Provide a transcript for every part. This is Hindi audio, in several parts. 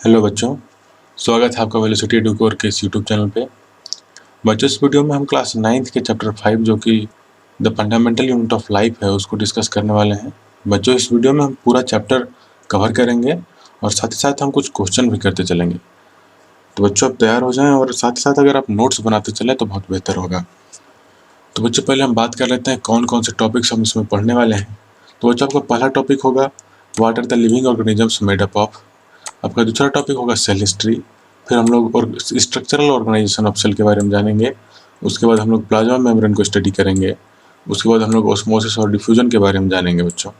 हेलो बच्चों, स्वागत है आपका वेलोसिटी एडुकोर के इस यूट्यूब चैनल पे। बच्चों, इस वीडियो में हम क्लास 9th के चैप्टर 5 जो कि the fundamental unit of life है उसको डिस्कस करने वाले हैं। बच्चों, इस वीडियो में हम पूरा चैप्टर कवर करेंगे और साथ ही साथ हम कुछ क्वेश्चन भी करते चलेंगे। तो बच्चों, आप तैयार हो जाएं और साथ ही साथ अगर आप नोट्स बनाते चलें तो बहुत बेहतर होगा। तो बच्चों, पहले हम बात कर लेते हैं कौन कौन से टॉपिक्स हम इसमें पढ़ने वाले हैं। तो बच्चों, आपका पहला टॉपिक होगा what are the living organisms made up of. आपका दूसरा टॉपिक होगा सेल हिस्ट्री। फिर हम लोग और स्ट्रक्चरल ऑर्गेनाइजेशन ऑफ सेल के बारे में जानेंगे। उसके बाद हम लोग प्लाज्मा मेम्ब्रेन को स्टडी करेंगे। उसके बाद हम लोग ऑस्मोसिस और डिफ्यूजन के बारे में जानेंगे बच्चों।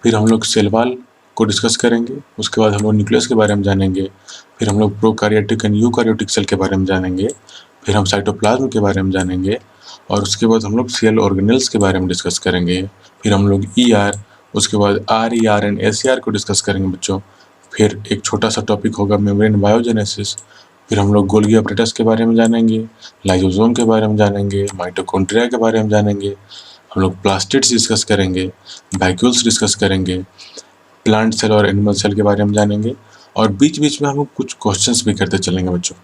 फिर हम लोग सेल वॉल को डिस्कस करेंगे। उसके बाद हम लोग न्यूक्लियस के बारे में जानेंगे। फिर हम लोग प्रोकैरियोटिक एंड यूकैरियोटिक सेल के बारे में जानेंगे। फिर हम साइटोप्लाज्म के बारे में जानेंगे और उसके बाद हम लोग सेल ऑर्गेनेल्स के बारे में डिस्कस करेंगे। फिर हम लोग उसके बाद RER एंड SER को डिस्कस करेंगे बच्चों। फिर एक छोटा सा टॉपिक होगा मेम्ब्रेन बायोजेनेसिस। फिर हम लोग गोल्गी अपरेटस के बारे में जानेंगे, लाइसोसोम के बारे में जानेंगे, माइटोकॉन्ड्रिया के बारे में जानेंगे। हम लोग प्लास्टिड्स डिस्कस करेंगे, वैक्यूल्स डिस्कस करेंगे, प्लांट सेल और एनिमल सेल के बारे में जानेंगे और बीच बीच में हम लोग कुछ क्वेश्चंस भी करते चलेंगे बच्चों।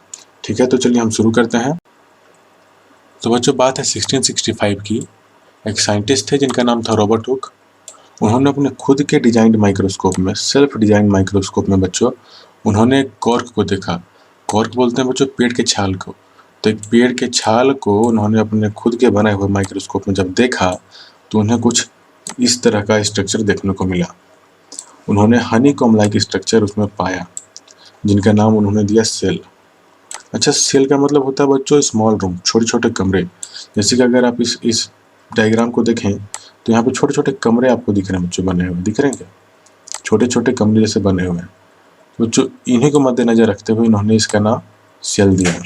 ठीक है, तो चलिए हम शुरू करते हैं। तो बच्चों, बात है 1665 की। एक साइंटिस्ट थे जिनका नाम था रॉबर्ट हुक। उन्होंने अपने खुद के डिजाइंड माइक्रोस्कोप में, सेल्फ डिजाइंड माइक्रोस्कोप में बच्चों, उन्होंने कॉर्क को देखा। कॉर्क बोलते हैं बच्चों पेड़ के छाल को। तो एक पेड़ के छाल को उन्होंने अपने खुद के बनाए हुए माइक्रोस्कोप में जब देखा तो उन्हें कुछ इस तरह का स्ट्रक्चर देखने को मिला। उन्होंने हनीकॉम्ब लाइक स्ट्रक्चर उसमें पाया जिनका नाम उन्होंने दिया सेल। अच्छा, सेल का मतलब होता है बच्चों स्मॉल रूम, छोटे छोटे कमरे। जैसे कि अगर आप इस डायग्राम को देखें तो यहाँ पे छोटे छोटे कमरे आपको दिख रहे हैं बच्चों, बने हुए दिख रहे हैं क्या? छोटे छोटे कमरे जैसे बने हुए हैं बच्चों। इन्हीं को मद्देनजर रखते हुए इन्होंने इसका नाम सेल दिया है।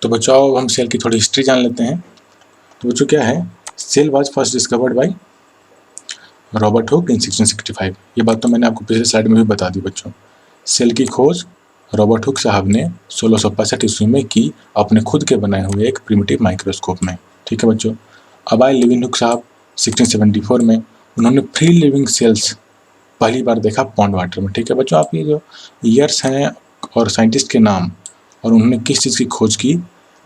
तो बच्चों, अब हम सेल की थोड़ी हिस्ट्री जान लेते हैं। तो बच्चों, क्या है, cell was first discovered by Robert Hooke in 1665। ये बात तो मैंने आपको पिछले स्लाइड में भी बता दी बच्चों। सेल की खोज रॉबर्ट हुक साहब ने 1665 ईस्वी में की अपने खुद के बनाए हुए एक प्रिमिटिव माइक्रोस्कोप में। ठीक है बच्चों। अब आए लिविंग हुक साहब 1674 में। उन्होंने फ्री लिविंग सेल्स पहली बार देखा पॉन्ड वाटर में। ठीक है बच्चों, आप ये जो ईयर्स हैं और साइंटिस्ट के नाम और उन्होंने किस चीज़ की खोज की,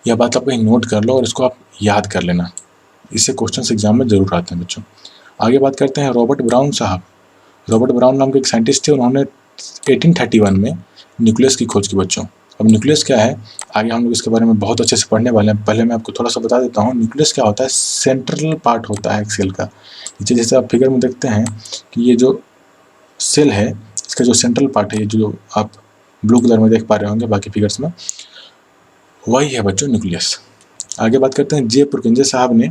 यह बात आप कहीं नोट कर लो और इसको आप याद कर लेना। इससे क्वेश्चन एग्जाम में जरूर आते हैं बच्चों। आगे बात करते हैं रॉबर्ट ब्राउन साहब। रॉबर्ट ब्राउन नाम के एक साइंटिस्ट थे। उन्होंने 1831 में न्यूक्लियस की खोज की बच्चों। अब न्यूक्लियस क्या है, आगे हम लोग इसके बारे में बहुत अच्छे से पढ़ने वाले हैं। पहले मैं आपको थोड़ा सा बता देता हूँ न्यूक्लियस क्या होता है। सेंट्रल पार्ट होता है एक सेल का। जैसे आप फिगर में देखते हैं कि ये जो सेल है इसका जो सेंट्रल पार्ट है, ये जो आप ब्लू कलर में देख पा रहे होंगे बाकी फिगर्स में, वही है बच्चों न्यूक्लियस। आगे बात करते हैं जे पुरकिंजे साहब ने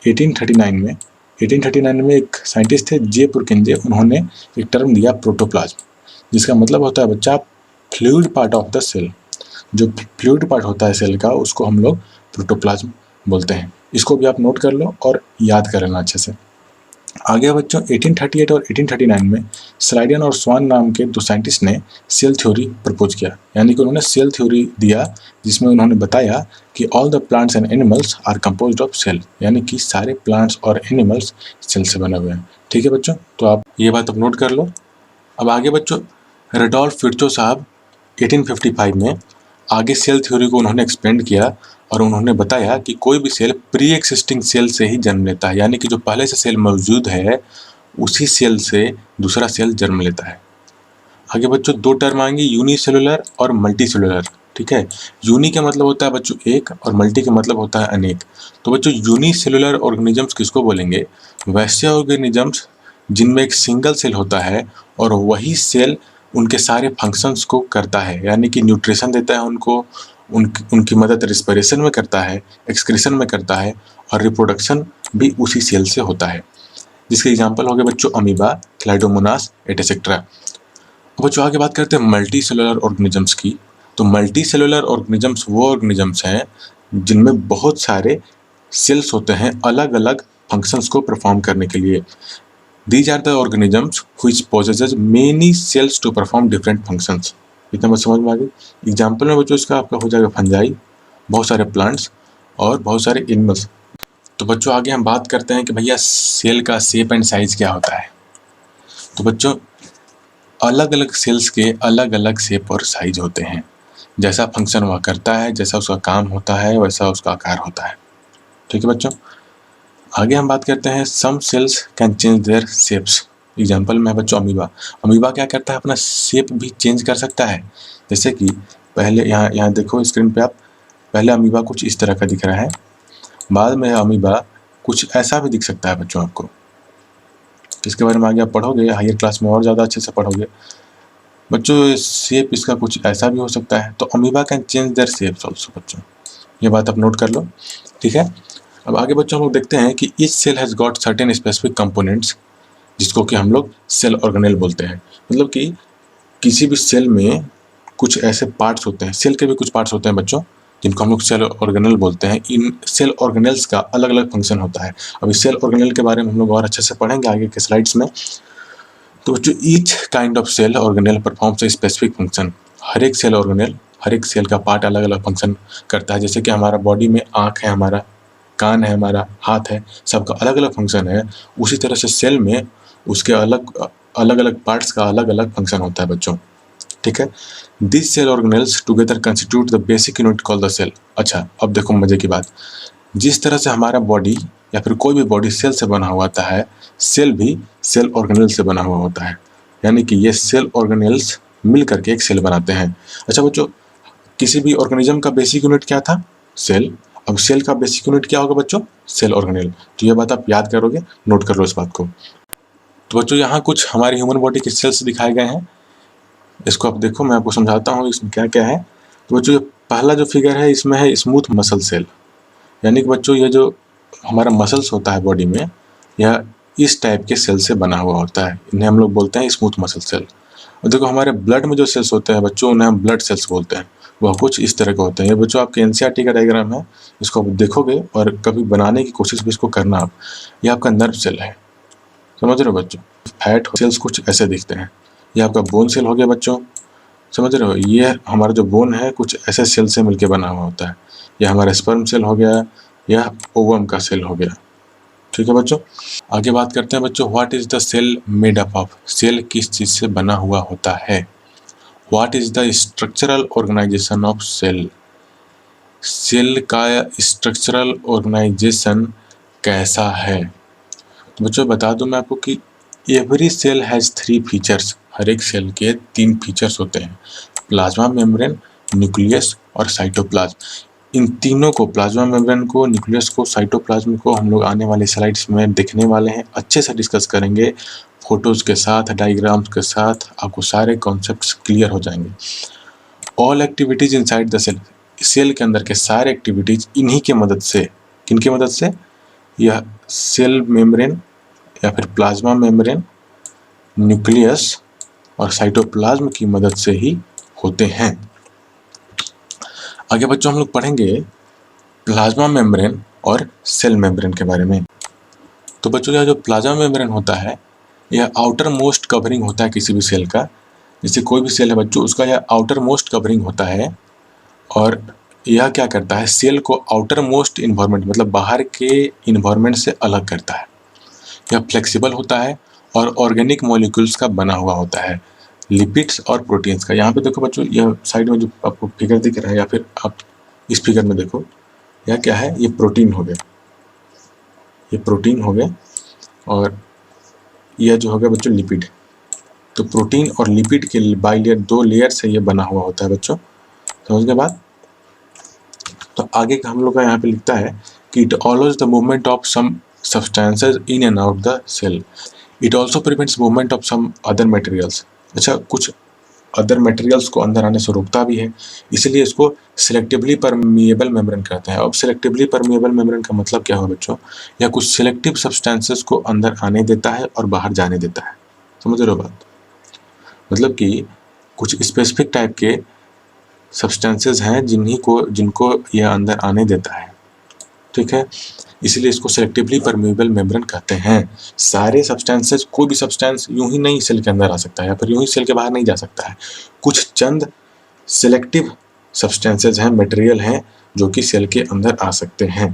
1839 में एक साइंटिस्ट थे जे पुरकिंजे। उन्होंने एक टर्म दिया प्रोटोप्लाज्म, जिसका मतलब होता है बच्चा fluid part of the cell. जो फ्लूइड पार्ट होता है सेल का उसको हम लोग प्रोटोप्लाज्म बोलते हैं। इसको भी आप नोट कर लो और याद कर लेना अच्छे से। आगे बच्चों 1838 और 1839 में स्लाइडियन और स्वान नाम के दो साइंटिस्ट ने सेल थ्योरी प्रपोज किया। यानी कि उन्होंने सेल थ्योरी दिया जिसमें उन्होंने बताया कि all the plants and animals are composed of cell. यानी कि सारे प्लांट्स और एनिमल्स सेल से बने हुए हैं। ठीक है बच्चों, तो आप ये बात अब नोट कर लो। अब आगे बच्चों रेडोल्फ विर्चो साहब 1855 में आगे सेल थ्योरी को उन्होंने एक्सपेंड किया और उन्होंने बताया कि कोई भी सेल प्री एक्सिस्टिंग सेल से ही जन्म लेता है। यानी कि जो पहले से सेल मौजूद है उसी सेल से दूसरा सेल जन्म लेता है। आगे बच्चों दो टर्म आएंगे, यूनिसेलुलर और मल्टी सेलुलर। ठीक है, यूनी का मतलब होता है बच्चों एक और मल्टी का मतलब होता है अनेक। तो बच्चों यूनिसेलुलर ऑर्गेनिजम्स किसको बोलेंगे? वैसे ऑर्गेनिजम्स जिनमें एक सिंगल सेल होता है और वही सेल उनके सारे फंक्शंस को करता है। यानी कि न्यूट्रिशन देता है उनको, उनकी मदद रिस्पिरेशन में करता है, एक्सक्रीशन में करता है और रिप्रोडक्शन भी उसी सेल से होता है। जिसके एग्जांपल हो गए बच्चों अमीबा, क्लाइडोमोनास एटसेट्रा। बच्चों आगे बात करते हैं मल्टी सेलुलर ऑर्गेनिजम्स की। तो मल्टी सेलुलर ऑर्गेनिजम्स वो ऑर्गेनिजम्स हैं जिनमें बहुत सारे सेल्स होते हैं अलग अलग फंक्शंस को परफॉर्म करने के लिए। These are the organisms which possesses many cells to perform different functions। इतना बात समझ में आ गई। एग्जाम्पल में बच्चों इसका आपका हो जाएगा फंजाई, बहुत सारे प्लांट्स और बहुत सारे एनिमल्स। तो बच्चों आगे हम बात करते हैं कि भैया सेल का शेप एंड साइज क्या होता है। तो बच्चों अलग अलग सेल्स के अलग अलग शेप और साइज होते हैं। जैसा फंक्शन वह करता है, जैसा उसका काम होता है, वैसा उसका आकार होता है। ठीक है बच्चों, आगे हम बात करते हैं some cells can change their shapes. Example में है बच्चों अमीबा। अमीबा क्या करता है, अपना शेप भी चेंज कर सकता है। जैसे कि पहले यहाँ देखो स्क्रीन पे आप, पहले अमीबा कुछ इस तरह का दिख रहा है, बाद में अमीबा कुछ ऐसा भी दिख सकता है बच्चों। आपको इसके बारे में आगे आप पढ़ोगे हायर क्लास में और ज़्यादा अच्छे से पढ़ोगे बच्चों। शेप इसका कुछ ऐसा भी हो सकता है। तो amoeba can change their shapes also बच्चों, ये बात आप नोट कर लो। ठीक है, अब आगे बच्चों हम लोग देखते हैं कि each cell has got certain specific components, जिसको कि हम लोग सेल ऑर्गेनेल बोलते हैं। मतलब कि किसी भी सेल में कुछ ऐसे पार्ट्स होते हैं, सेल के भी कुछ पार्ट्स होते हैं बच्चों, जिनको हम लोग सेल ऑर्गेनेल बोलते हैं। इन सेल ऑर्गेनेल्स का अलग अलग फंक्शन होता है। अब इस सेल ऑर्गेनेल के बारे में हम लोग और अच्छे से पढ़ेंगे आगे के स्लाइड्स में। तो बच्चों each kind of cell organelle performs a specific function. हर एक सेल ऑर्गेनेल, हर एक सेल का पार्ट अलग अलग फंक्शन करता है। जैसे कि हमारा बॉडी में आँख है, हमारा कान है, हमारा हाथ है, सबका अलग अलग फंक्शन है। उसी तरह से सेल में उसके अलग अलग पार्ट्स का अलग अलग फंक्शन होता है बच्चों। ठीक है, this cell organelles together constitute the basic unit called the cell. अच्छा, अब देखो मजे की बात, जिस तरह से हमारा बॉडी या फिर कोई भी बॉडी सेल से बना हुआ होता है, सेल भी सेल ऑर्गेनेल से बना हुआ होता है। यानी कि ये सेल ऑर्गेनेल्स मिल करके एक सेल बनाते हैं। अच्छा बच्चों, किसी भी ऑर्गेनिज्म का बेसिक यूनिट क्या था? सेल। अब सेल का बेसिक यूनिट क्या होगा बच्चों? Cell organelle. तो ये बात आप याद करोगे, नोट कर लो इस बात को। तो बच्चों यहाँ कुछ हमारी ह्यूमन बॉडी के सेल्स दिखाए गए हैं, इसको आप देखो, मैं आपको समझाता हूँ इसमें क्या क्या है। तो बच्चों पहला जो फिगर है इसमें है स्मूथ मसल सेल। यानी कि बच्चों ये जो हमारा मसल्स होता है बॉडी में, यह इस टाइप के सेल से बना हुआ होता है। इन्हें हम लोग बोलते हैं स्मूथ मसल सेल। और देखो हमारे ब्लड में जो सेल्स होते हैं बच्चों, उन्हें हम ब्लड सेल्स बोलते हैं। वह कुछ इस तरह के होते हैं। ये बच्चों आपके एनसीईआरटी का डायग्राम है, इसको आप देखोगे और कभी बनाने की कोशिश भी इसको करना आप। ये आपका नर्व सेल है, समझ रहे हो बच्चों। फैट सेल्स कुछ ऐसे दिखते हैं। ये आपका बोन सेल हो गया बच्चों, समझ रहे हो। ये हमारा जो बोन है कुछ ऐसे सेल से मिलकर बना हुआ होता है। यह हमारा स्पर्म सेल हो गया, यह ओवम का सेल हो गया। ठीक है बच्चों, आगे बात करते हैं बच्चों, what is the cell made up of. Cell किस चीज से बना हुआ होता है? What is the structural organization of cell. Cell का स्ट्रक्चरल ऑर्गेनाइजेशन कैसा है? तो बच्चों बता दूं मैं आपको कि एवरी सेल हैज 3 फीचर्स। हर एक सेल के 3 फीचर्स होते हैं, प्लाज्मा मेम्ब्रेन, न्यूक्लियस और साइटोप्लाज्म। इन तीनों को, प्लाज्मा मेम्ब्रेन को, न्यूक्लियस को, साइटोप्लाज्म को, हम लोग आने वाले स्लाइड्स में देखने वाले हैं, अच्छे से डिस्कस करेंगे, फोटोज के साथ, डायग्राम्स के साथ, आपको सारे कॉन्सेप्ट्स क्लियर हो जाएंगे। All activities inside the cell, cell के अंदर के सारे एक्टिविटीज इन्हीं की मदद से, किनकी मदद से? यह सेल मेम्ब्रेन या फिर प्लाज्मा मेम्ब्रेन, न्यूक्लियस और साइटोप्लाज्म की मदद से ही होते हैं। आगे बच्चों हम लोग पढ़ेंगे प्लाज्मा मेम्ब्रेन और सेल मेम्ब्रेन के बारे में। तो बच्चों यह जो प्लाज्मा मेम्ब्रेन होता है, यह आउटर मोस्ट कवरिंग होता है किसी भी सेल का। जैसे कोई भी सेल है बच्चों, उसका यह आउटर मोस्ट कवरिंग होता है। और यह क्या करता है? सेल को आउटर मोस्ट इन्वायरमेंट, मतलब बाहर के इन्वायरमेंट से अलग करता है। यह फ्लेक्सिबल होता है और ऑर्गेनिक मॉलिक्यूल्स का बना हुआ होता है, लिपिड्स और प्रोटीन्स का। यहाँ पे देखो बच्चों, यह साइड में जो आपको फिगर दिख रहा है, या फिर आप इस फिगर में देखो, यह क्या है? ये प्रोटीन हो गया, ये प्रोटीन हो गया, और यह जो हो गया बच्चों लिपिड। तो प्रोटीन और लिपिड के बाइलेयर, 2 लेयर से ये बना हुआ होता है बच्चों, समझ गए बात। तो आगे हम लोग का यहाँ पे लिखता है कि it allows the movement of some substances in and out the cell. It also prevents movement of some other materials. अच्छा, कुछ अदर मटेरियल्स को अंदर आने से रोकता भी है, इसलिए इसको सिलेक्टिवली परमिएबल मेम्ब्रेन कहते हैं। अब सिलेक्टिवली परमिएबल मेम्ब्रेन का मतलब क्या हो बच्चों? यह कुछ सिलेक्टिव सब्सटेंसेस को अंदर आने देता है और बाहर जाने देता है, समझ रहे हो बात। मतलब कि कुछ स्पेसिफिक टाइप के सब्सटेंसेस हैं जिनको यह अंदर आने देता है। ठीक है, इसलिए इसको सिलेक्टिवली परमिएबल मेम्ब्रेन कहते हैं। सारे सब्सटेंसेस, कोई भी सब्सटेंस यूं ही नहीं सेल के अंदर आ सकता है या फिर यूं ही सेल के बाहर नहीं जा सकता है। कुछ चंद सिलेक्टिव सब्सटेंसेस हैं, मटेरियल हैं, जो कि सेल के अंदर आ सकते हैं।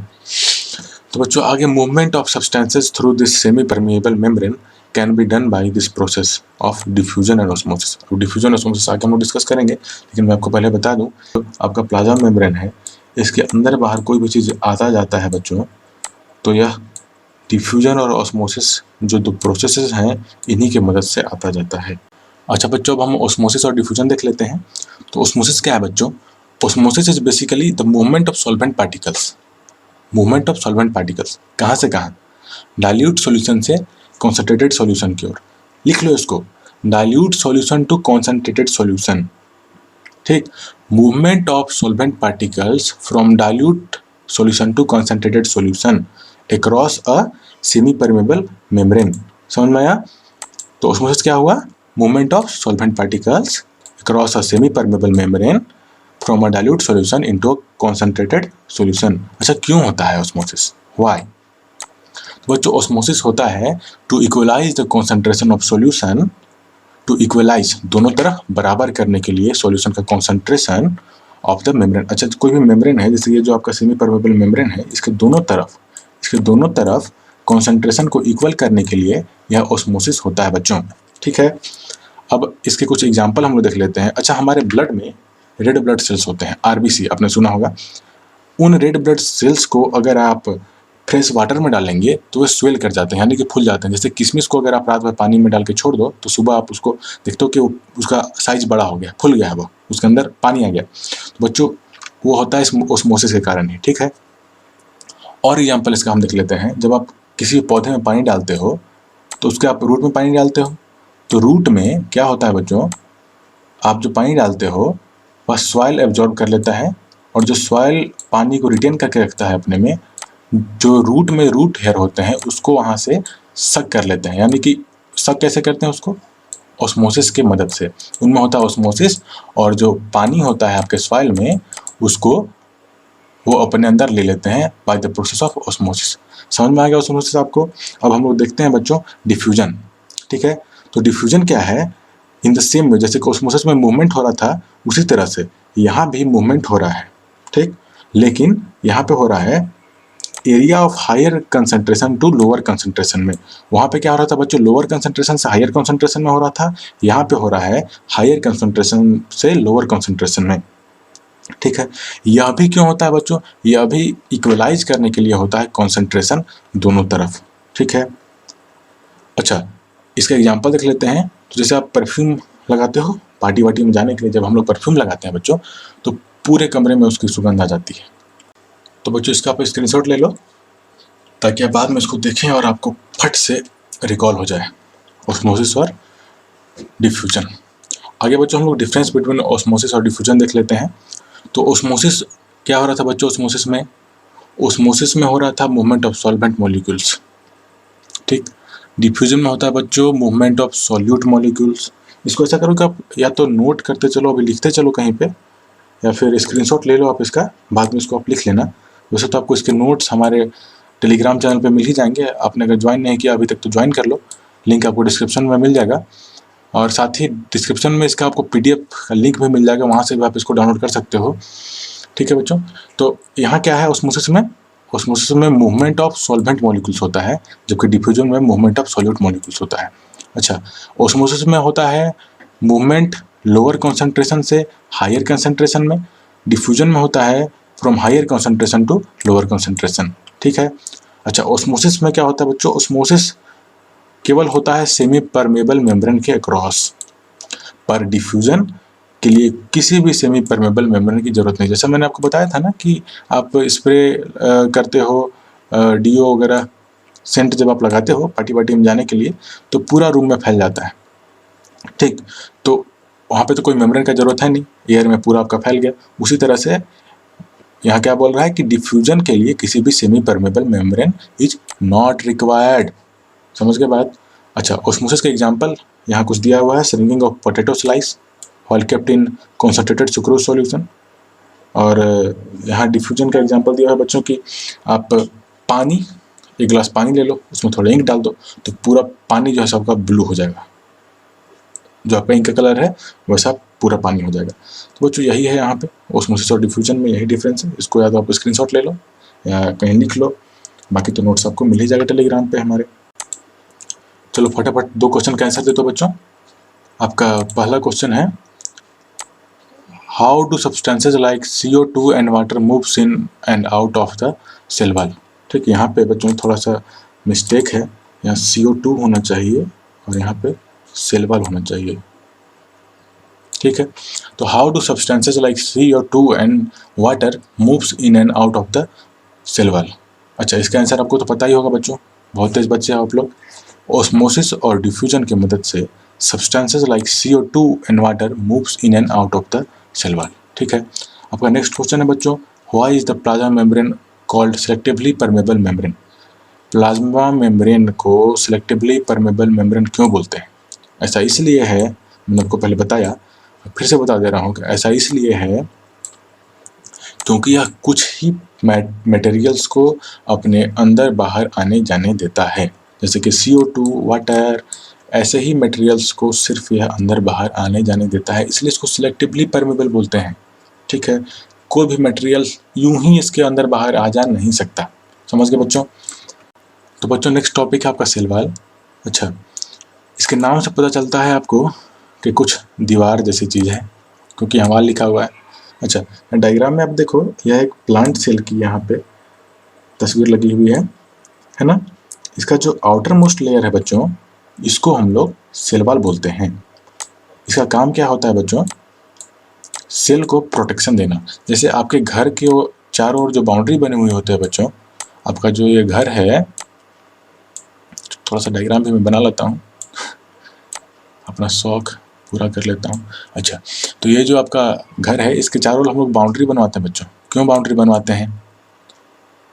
तो बच्चों आगे, movement of substances through this semi permeable membrane can be done by this process of diffusion and osmosis. अब डिफ्यूजन ऑस्मोसिस आगे हम लोग डिस्कस करेंगे, लेकिन मैं आपको पहले बता दूं, तो आपका प्लाज्मा मेम्ब्रेन है, इसके अंदर बाहर कोई भी चीज़ आता जाता है बच्चों, तो यह डिफ्यूजन और ऑस्मोसिस जो दो प्रोसेसेस हैं, इन्हीं की मदद से आता जाता है। अच्छा बच्चों, अब हम ऑस्मोसिस और डिफ्यूजन देख लेते हैं। तो ऑस्मोसिस क्या है बच्चों? Osmosis is basically the movement of solvent particles. Movement of solvent particles कहाँ से कहाँ? डाइल्यूट सॉल्यूशन से कॉन्सेंट्रेटेड सॉल्यूशन की ओर। लिख लो इसको, dilute solution to concentrated solution. ठीक, movement of solvent particles from dilute solution to concentrated solution across a semi permeable membrane. समझ में आया? तो ऑस्मोसिस क्या हुआ? Movement of solvent particles across a semi permeable membrane from a dilute solution into a concentrated solution. अच्छा, क्यों होता है ऑस्मोसिस? व्हाई? तो बच्चों, ऑस्मोसिस होता है to equalize the concentration of solution, to equalize दोनों तरफ बराबर करने के लिए सॉल्यूशन का कॉन्सेंट्रेशन ऑफ द मेम्ब्रेन। अच्छा, कोई भी मेम्ब्रेन है, जैसे ये जो आपका सेमी परमेबल मेम्ब्रेन है, इसके दोनों तरफ कॉन्सेंट्रेशन को इक्वल करने के लिए यह ऑस्मोसिस होता है बच्चों। ठीक है, अब इसके कुछ एग्जाम्पल हम लोग देख लेते हैं। अच्छा, हमारे ब्लड में रेड ब्लड सेल्स होते हैं, आरबीसी आपने सुना होगा। उन रेड ब्लड सेल्स को अगर आप फ्रेश वाटर में डालेंगे तो वे स्वेल कर जाते हैं, यानी कि फूल जाते हैं। जैसे किशमिश को अगर आप रात भर पानी में डाल के छोड़ दो, तो सुबह आप उसको देखते हो कि उसका साइज बड़ा हो गया, फूल गया है, वो उसके अंदर पानी आ गया। तो बच्चों, वो होता है इस ऑस्मोसिस के कारण ही। ठीक है, और एग्जाम्पल इसका हम देख लेते हैं। जब आप किसी पौधे में पानी डालते हो तो उसके आप रूट में पानी डालते हो, तो रूट में क्या होता है बच्चों, आप जो पानी डालते हो वह सॉइल एब्जॉर्ब कर लेता है, और जो सॉइल पानी को रिटेन करके रखता है अपने में, जो रूट में रूट हेयर होते हैं उसको वहाँ से सक कर लेते हैं। यानी कि सक कैसे करते हैं उसको? ऑस्मोसिस की मदद से। उनमें होता है ऑस्मोसिस, और जो पानी होता है आपके सॉइल में उसको वो अपने अंदर ले लेते हैं by the process of osmosis. समझ में आ गया ऑस्मोसिस आपको? अब हम लोग देखते हैं बच्चों डिफ्यूजन। ठीक है, तो डिफ्यूजन क्या है? इन द सेम वे, जैसे कि ऑस्मोसिस में मूवमेंट हो रहा था, उसी तरह से यहाँ भी मूवमेंट हो रहा है। ठीक, लेकिन यहाँ पे हो रहा है area of higher concentration to lower concentration में। वहाँ पे क्या हो रहा था बच्चों? लोअर कंसंट्रेशन से हायर कंसंट्रेशन में हो रहा था। यहाँ पे हो रहा है हायर कंसंट्रेशन से लोअर कंसंट्रेशन में। ठीक है, यह भी क्यों होता है बच्चों? यह भी इक्वलाइज करने के लिए होता है कॉन्सेंट्रेशन दोनों तरफ। ठीक है, अच्छा इसका एग्जांपल देख लेते हैं। तो जैसे आप परफ्यूम लगाते हो पार्टी वार्टी में जाने के लिए, जब हम लोग परफ्यूम लगाते हैं बच्चों, तो पूरे कमरे में उसकी सुगंध आ जाती है। तो बच्चों, इसका आप स्क्रीनशॉट ले लो ताकि आप बाद में इसको देखें और आपको फट से रिकॉल हो जाए ऑस्मोसिस और डिफ्यूजन। आगे बच्चों हम लोग डिफरेंस बिटवीन ऑस्मोसिस और डिफ्यूजन देख लेते हैं। तो ऑस्मोसिस क्या हो रहा था बच्चों? ऑस्मोसिस में हो रहा था मूवमेंट ऑफ सॉल्वेंट मॉलिक्यूल्स। ठीक, डिफ्यूजन में होता है बच्चों मूवमेंट ऑफ सॉल्यूट मॉलिक्यूल्स। इसको ऐसा करो कि आप या तो नोट करते चलो, अभी लिखते चलो कहीं पे, या फिर स्क्रीनशॉट ले लो आप इसका, बाद में इसको आप लिख लेना। वैसे तो आपको इसके नोट्स हमारे टेलीग्राम चैनल पे मिल ही जाएंगे। आपने अगर ज्वाइन नहीं किया अभी तक तो ज्वाइन कर लो, लिंक आपको डिस्क्रिप्शन में मिल जाएगा। और साथ ही डिस्क्रिप्शन में इसका आपको PDF का लिंक भी मिल जाएगा, वहाँ से भी आप इसको डाउनलोड कर सकते हो। ठीक है बच्चों, तो यहाँ क्या है ऑस्मोसिस में? ऑस्मोसिस में मूवमेंट ऑफ सॉल्वेंट मॉलिक्यूल्स होता है, जबकि डिफ्यूजन में मूवमेंट ऑफ सॉल्यूट मॉलिक्यूल्स होता है। अच्छा, ऑस्मोसिस में होता है मूवमेंट लोअर कॉन्सेंट्रेशन से हायर कंसंट्रेशन में, डिफ्यूजन में होता है from higher concentration to lower concentration. ठीक है, अच्छा ऑस्मोसिस में क्या होता है बच्चों? ऑस्मोसिस केवल होता है सेमी परमेबल मेम्ब्रेन के अक्रॉस, पर डिफ्यूजन के लिए किसी भी सेमी परमेबल मेम्ब्रेन की जरूरत नहीं। जैसा मैंने आपको बताया था ना कि आप स्प्रे करते हो डीओ वगैरह, सेंट जब आप लगाते हो पार्टी वार्टी में जाने के लिए, तो पूरा रूम में फैल जाता है। ठीक, तो वहाँ पे तो कोई मेम्ब्रेन का जरूरत है नहीं, एयर में पूरा आपका फैल गया। उसी तरह से यहाँ क्या बोल रहा है कि डिफ्यूजन के लिए किसी भी semi permeable membrane is not required. समझ गए बात? अच्छा, ऑस्मोसिस का एग्जांपल यहाँ कुछ दिया हुआ है, shrinking of potato slice while kept in concentrated sucrose solution. और यहाँ डिफ्यूजन का एग्जांपल दिया है बच्चों की आप पानी, एक गिलास पानी ले लो, उसमें थोड़ा इंक डाल दो, तो पूरा पानी जो है सबका ब्लू हो जाएगा। जो आपका इंक का कलर है वैसा पूरा पानी हो जाएगा। तो बच्चों यही है यहाँ पे ऑस्मोसिस और डिफ्यूजन में, यही डिफरेंस है। इसको या तो आप स्क्रीनशॉट ले लो या कहीं लिख लो, बाकी तो नोट्स आपको मिल ही जाएगा टेलीग्राम पे हमारे। चलो फटाफट दो क्वेश्चन का आंसर दे दो बच्चों। आपका पहला क्वेश्चन है, how do substances like CO2 and water moves in and out of the cell wall. ठीक, यहाँ पे बच्चों थोड़ा सा मिस्टेक है, यहाँ CO2 होना चाहिए और यहाँ पे सेल वॉल होना चाहिए। ठीक है, तो how do substances like CO2 and water moves in and out of the cell wall. अच्छा, इसका आंसर आपको तो पता ही होगा बच्चों, बहुत तेज बच्चे हैं आप लोग। ऑस्मोसिस और डिफ्यूजन की मदद से substances like CO2 and water moves in and out of the cell wall. ठीक है, आपका नेक्स्ट क्वेश्चन है बच्चों, why is the plasma membrane called selectively permeable membrane. Plasma membrane को सेलेक्टिवली परमेबल मेम्ब्रेन क्यों बोलते हैं? ऐसा इसलिए है, मैंने आपको पहले बताया, फिर से बता दे रहा हूँ कि ऐसा इसलिए है क्योंकि यह कुछ ही मटेरियल्स को अपने अंदर बाहर आने जाने देता है, जैसे कि CO2, वाटर, ऐसे ही मटेरियल्स को सिर्फ यह अंदर बाहर आने जाने देता है, इसलिए इसको सिलेक्टिवली परमेबल बोलते हैं। ठीक है, कोई भी मटेरियल यूं ही इसके अंदर बाहर आ जा नहीं सकता। समझ गए बच्चों? तो बच्चों नेक्स्ट टॉपिक है आपका सेल वॉल। अच्छा, इसके नाम से पता चलता है आपको कि कुछ दीवार जैसी चीज़ है, क्योंकि यहाँ वॉल लिखा हुआ है। अच्छा, डायग्राम में आप देखो, यह एक प्लांट सेल की यहाँ पे तस्वीर लगी हुई है ना। इसका जो आउटर मोस्ट लेयर है बच्चों, इसको हम लोग सेल वॉल बोलते हैं। इसका काम क्या होता है बच्चों? सेल को प्रोटेक्शन देना। जैसे आपके घर के चारों ओर जो बाउंड्री बनी हुई होती है बच्चों, आपका जो ये घर है, थोड़ा सा डायग्राम भी मैं बना लेता हूँ, अपना शौक पूरा कर लेता हूँ। अच्छा, तो ये जो आपका घर है, इसके चारों ओर हम लोग बाउंड्री बनवाते हैं बच्चों। क्यों बाउंड्री बनवाते हैं?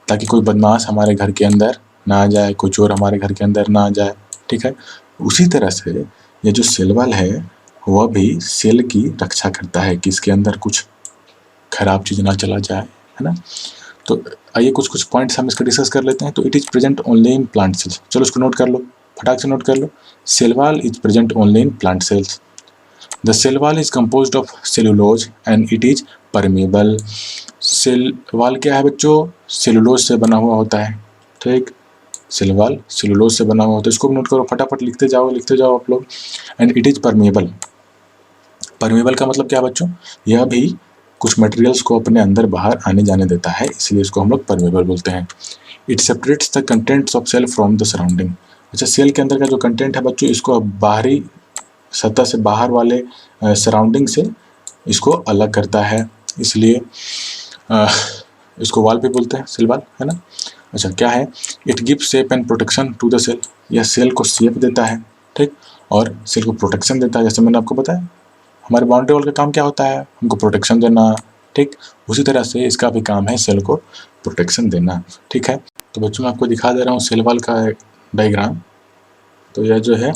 ताकि कोई बदमाश हमारे घर के अंदर ना आ जाए, कोई चोर हमारे घर के अंदर ना आ जाए। ठीक है, उसी तरह से ये जो सेल वॉल है, वह भी सेल की रक्षा करता है कि इसके अंदर कुछ खराब चीज़ ना चला जाए, है ना। तो आइए कुछ कुछ पॉइंट्स हम इसका डिस्कस कर लेते हैं। तो it is present only in plant cells. चलो इसको नोट कर लो, फटाक से नोट कर लो। Cell wall is present only in plant cells. The cell wall is composed of cellulose and it is permeable. Cell wall क्या है बच्चों? सेलुलोज से बना हुआ होता है। ठीक, सेल वॉल सेलुलोज से बना हुआ होता है। इसको भी नोट करो, फटाफट लिखते जाओ आप लोग। And it is permeable. Permeable का मतलब क्या है बच्चों? यह भी कुछ मटेरियल्स को अपने अंदर बाहर आने जाने देता है, इसलिए इसको हम लोग परमेबल बोलते हैं। It separates the contents of cell from the surrounding. अच्छा, सेल के अंदर का जो कंटेंट है बच्चों, इसको बाहरी सतह से, बाहर वाले सराउंडिंग से इसको अलग करता है, इसलिए इसको वॉल भी बोलते हैं, सेल वॉल, है ना। अच्छा, क्या है? It gives shape and protection to the cell. यह सेल को शेप देता है, ठीक, और सेल को प्रोटेक्शन देता है। जैसे मैंने आपको बताया, हमारे बाउंड्री वॉल का काम क्या होता है? हमको प्रोटेक्शन देना। ठीक, उसी तरह से इसका भी काम है सेल को प्रोटेक्शन देना। ठीक है, तो बच्चों मैं आपको दिखा दे रहा हूँ सेल वॉल का डायग्राम। तो यह जो है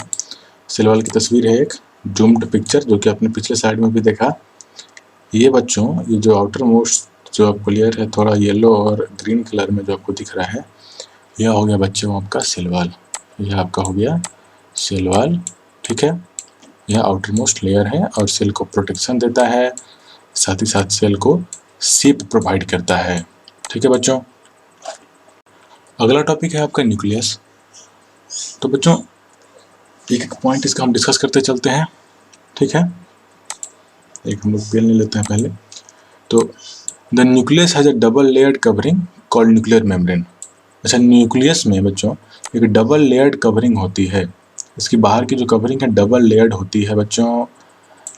सेल वॉल की तस्वीर है, एक जूम्ड पिक्चर, जो कि आपने पिछले स्लाइड में भी देखा। ये बच्चों, ये जो आउटर मोस्ट जो आपको लेयर है, थोड़ा येलो और ग्रीन कलर में जो आपको दिख रहा है, यह हो गया बच्चों आपका सेल वॉल। यह आपका हो गया सेल वॉल। ठीक है, यह आउटर मोस्ट लेयर है और सेल को प्रोटेक्शन देता है, साथ ही साथ सेल को शेप प्रोवाइड करता है। ठीक है बच्चों, अगला टॉपिक है आपका न्यूक्लियस। तो बच्चों एक एक पॉइंट इसका हम डिस्कस करते चलते हैं। ठीक है, एक हम लोग पेन ले लेते हैं पहले। तो the nucleus has a double layered covering called nuclear membrane. अच्छा, न्यूक्लियस में बच्चों एक डबल लेयर्ड कवरिंग होती है। इसकी बाहर की जो कवरिंग है डबल लेयर्ड होती है बच्चों।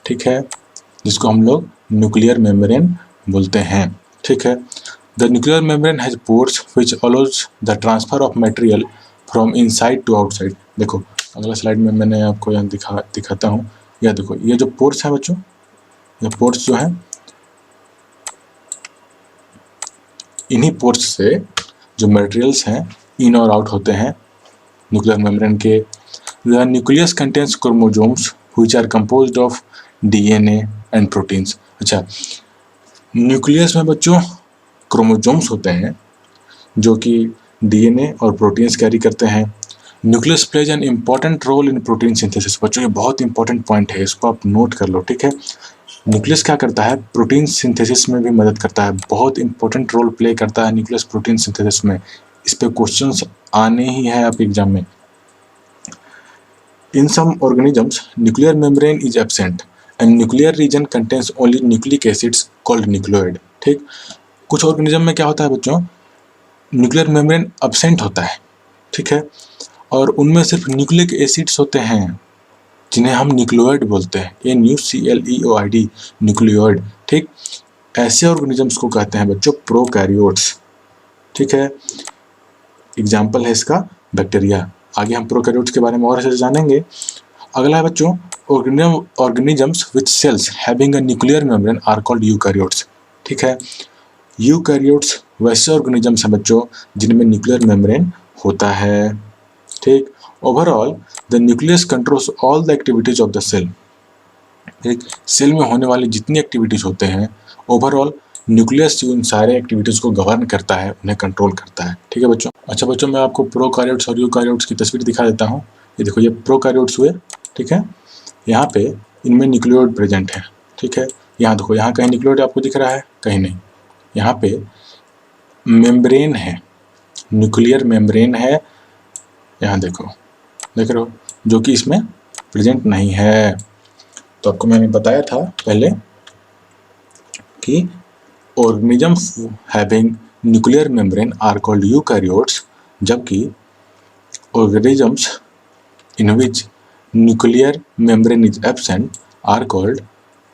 ठीक है, जिसको हम लोग न्यूक्लियर मेम्ब्रेन बोलते हैं। ठीक है, the nuclear membrane has pores which allows the transfer of material from inside to outside. देखो अगला स्लाइड में मैंने आपको यहाँ दिखाता हूँ। यह देखो, ये जो पोर्स है बच्चों, ये पोर्स जो है, इन्हीं पोर्स से जो मटेरियल्स हैं इन और आउट होते हैं न्यूक्लियर मेम्ब्रेन के। The nucleus contains chromosomes which are composed of DNA and proteins. अच्छा, न्यूक्लियस में बच्चों क्रोमोसोम्स होते हैं जो कि DNA और प्रोटीन्स कैरी करते हैं। Nucleus plays an important role in protein synthesis. बच्चों ये बहुत इंपॉर्टेंट पॉइंट है, इसको आप नोट कर लो। ठीक है, न्यूक्लियस क्या करता है? प्रोटीन सिंथेसिस में भी मदद करता है, बहुत इंपॉर्टेंट रोल प्ले करता है न्यूक्लियस प्रोटीन सिंथेसिस में। इस पे क्वेश्चंस आने ही है आप एग्जाम में। In some organisms nuclear membrane is absent and nuclear region contains only nucleic acids called nucleoid. ठीक, कुछ ऑर्गेनिज्म में क्या होता है बच्चों, न्यूक्लियर मेम्ब्रेन अब्सेंट होता है, ठीक है, और उनमें सिर्फ न्यूक्लिक एसिड्स होते हैं जिन्हें हम न्यूक्लियोइड बोलते हैं, NuCleoid, न्यूक्लियोइड। ठीक, ऐसे ऑर्गेनिजम्स को कहते हैं बच्चों प्रोकैरियोट्स। ठीक है, एग्जाम्पल है इसका बैक्टीरिया। आगे हम प्रोकैरियोट्स के बारे में और अच्छे से जानेंगे। अगला है बच्चों organisms with cells having a nuclear membrane are called eukaryotes. ठीक है, यूकैरियोट्स वैसे ऑर्गेनिजम्स हैं बच्चों जिनमें न्यूक्लियर मेम्ब्रेन होता है। ठीक, overall the nucleus controls all the activities of the cell. एक सेल में होने वाली जितनी एक्टिविटीज होते हैं ओवरऑल न्यूक्लियस उन सारे एक्टिविटीज को गवर्न करता है, उन्हें कंट्रोल करता है। ठीक है बच्चों। अच्छा बच्चों, मैं आपको प्रोकैरियोट्स और यूकैरियोट्स की तस्वीर दिखा देता हूँ। ये देखो, ये प्रोकैरियोट्स हुए। ठीक है, यहाँ पे इनमें न्यूक्लियोइड प्रेजेंट है। ठीक है, यहाँ देखो, यहाँ कहीं न्यूक्लियोइड आपको दिख रहा है, कहीं नहीं। यहाँ पे मेम्ब्रेन है, न्यूक्लियर मेम्ब्रेन है, यहाँ देखो, देख रहे हो, जो कि इसमें प्रेजेंट नहीं है। तो आपको मैंने बताया था पहले कि organisms having nuclear membrane are called eukaryotes, जबकि organisms in which nuclear membrane is absent are called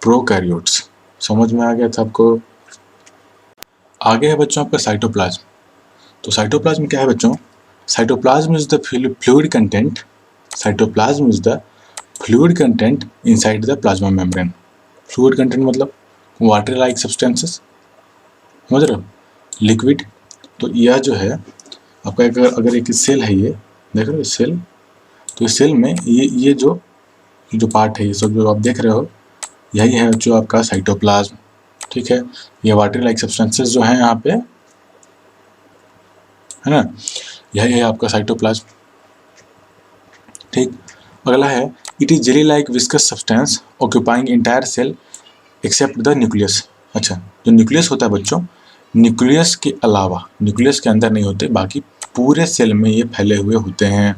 prokaryotes. समझ में आ गया था आपको। आगे है बच्चों आपका साइटोप्लाज्म। तो साइटोप्लाज्म क्या है बच्चों, cytoplasm is the fluid content, cytoplasm is the fluid content inside the plasma membrane. Fluid content मतलब वाटर लाइक सब्सटेंसेस, समझ रहे हो, लिक्विड। तो यह जो है आपका अगर एक सेल है, ये देख रहे हो सेल, तो इस सेल में ये जो पार्ट है, ये सब जो आप देख रहे हो, यही है जो आपका साइटोप्लाज्म। ठीक है, ये वाटर लाइक सब्सटेंसेस जो हैं यहाँ पे, है ना, यही है आपका साइटोप्लाज्म। ठीक, अगला है it is jelly like viscous substance occupying entire cell except the nucleus. अच्छा, जो न्यूक्लियस होता है बच्चों, न्यूक्लियस के अलावा, न्यूक्लियस के अंदर नहीं होते, बाकी पूरे सेल में ये फैले हुए होते हैं।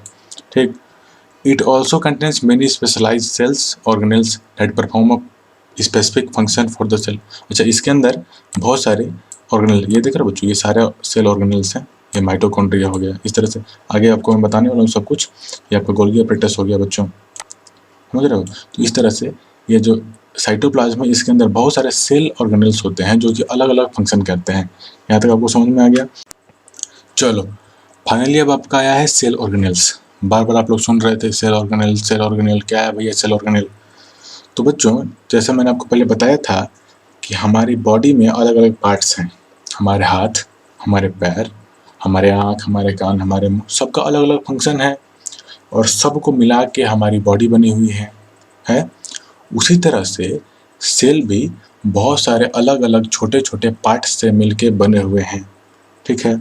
ठीक, it also contains many specialized cells organelles that perform a specific function for the cell. अच्छा, इसके अंदर बहुत सारे ऑर्गेनल, ये देख रहे हो बच्चों, ये सारे सेल ऑर्गेनल्स हैं। ये माइटोकॉन्ड्रिया हो गया, इस तरह से आगे आपको मैं बताने वाला हूँ सब कुछ। ये आपका गोल्गी अपरेटस हो गया बच्चों, समझ रहे हो। तो इस तरह से ये जो साइटोप्लाज्म है, इसके अंदर बहुत सारे सेल ऑर्गेनल्स होते हैं जो कि अलग अलग फंक्शन करते हैं। यहाँ तक आपको समझ में आ गया। चलो फाइनली अब आपका आया है सेल ऑर्गेनल्स। बार बार आप लोग सुन रहे थे सेल ऑर्गेनल, सेल ऑर्गेनल क्या है भैया सेल ऑर्गेनल। तो बच्चों, जैसा मैंने आपको पहले बताया था कि हमारी बॉडी में अलग अलग पार्ट्स हैं, हमारे हाथ, हमारे पैर, हमारे आँख, हमारे कान, हमारे मुँह, सबका अलग अलग फंक्शन है और सबको मिला के हमारी बॉडी बनी हुई है। उसी तरह से सेल भी बहुत सारे अलग अलग छोटे छोटे पार्ट्स से मिलके बने हुए हैं। ठीक है,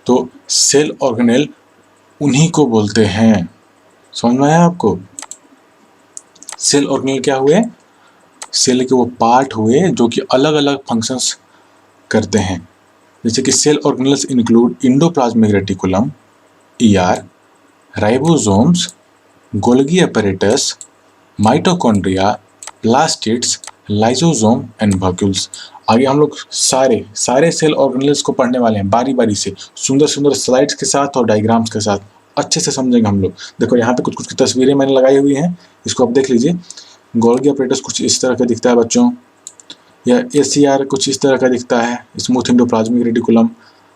तो सेल ऑर्गेनेल उन्हीं को बोलते हैं। समझ में आया आपको। सेल ऑर्गेनेल क्या हुए, सेल के वो पार्ट हुए जो कि अलग अलग फंक्शंस करते हैं। जैसे कि cell organelles include endoplasmic reticulum, ER, ribosomes, Golgi apparatus, mitochondria, plastids, lysosome and vacuoles. आगे हम लोग सारे सेल ऑर्गेनेल्स को पढ़ने वाले हैं बारी बारी से, सुंदर सुंदर स्लाइड्स के साथ और डायग्राम्स के साथ अच्छे से समझेंगे हम लोग। देखो यहाँ पे कुछ कुछ की तस्वीरें मैंने लगाई हुई हैं, इसको आप देख लीजिए। गोल्गी अपैरेटस कुछ इस तरह का दिखता है बच्चों, या ACR कुछ इस तरह का दिखता है, smooth endoplasmic reticulum.